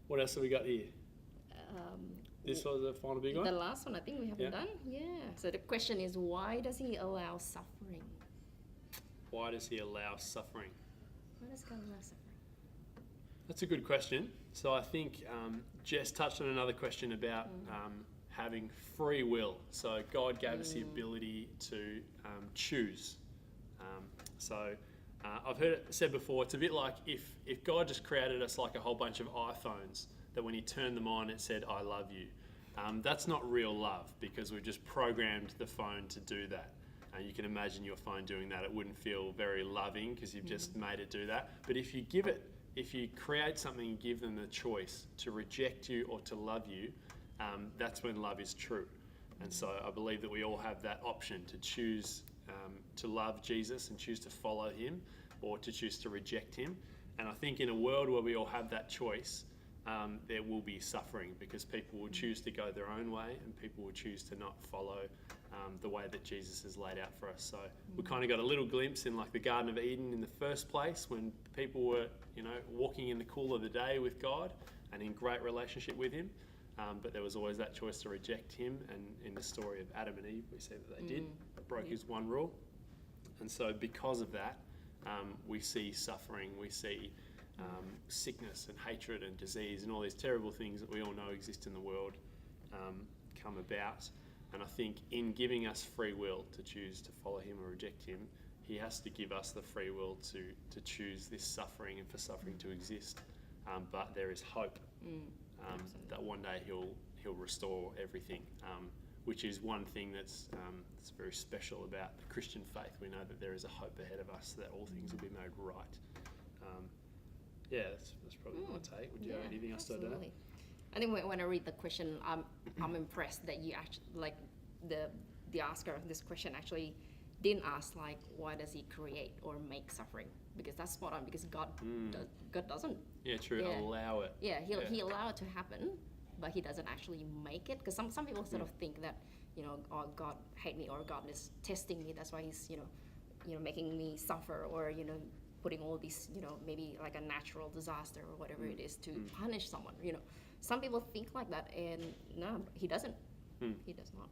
What else have we got here? Um, This was the final big the one? last one I think we haven't Yeah. done. Yeah. So the question is, why does he allow suffering? Why does he allow suffering? Why does God allow suffering? That's a good question. So I think Jess touched on another question about having free will. So God gave us the ability to choose. I've heard it said before, it's a bit like if God just created us like a whole bunch of iPhones that when he turned them on it said, I love you. That's not real love because we've just programmed the phone to do that. You can imagine your phone doing that. It wouldn't feel very loving because you've just made it do that. But if you create something and give them the choice to reject you or to love you, that's when love is true. And so I believe that we all have that option to choose to love Jesus and choose to follow him or to choose to reject him. And I think in a world where we all have that choice, there will be suffering because people will choose to go their own way and people will choose to not follow the way that Jesus has laid out for us. So we kind of got a little glimpse in like the Garden of Eden in the first place when people were, walking in the cool of the day with God and in great relationship with him. But there was always that choice to reject him. And in the story of Adam and Eve, we see that they did. They broke his one rule. And so because of that, we see suffering, we see sickness and hatred and disease and all these terrible things that we all know exist in the world come about. And I think in giving us free will to choose to follow him or reject him, he has to give us the free will to choose this suffering and for suffering to exist. But there is hope that one day he'll restore everything, which is one thing that's very special about the Christian faith. We know that there is a hope ahead of us that all things will be made right. That's probably my take. Would you have anything else to add? Absolutely. I think when I read the question, I'm impressed that you actually, like, the asker of this question actually didn't ask, like, why does he create or make suffering? Because that's spot on, because God doesn't. Yeah, true. Yeah. Allow it. Yeah, he allow it to happen, but he doesn't actually make it. Because some people sort of think that, oh, God hate me or God is testing me. That's why he's, making me suffer or, putting all these, maybe like a natural disaster or whatever it is to punish someone. Some people think like that, and no, he doesn't. He does not.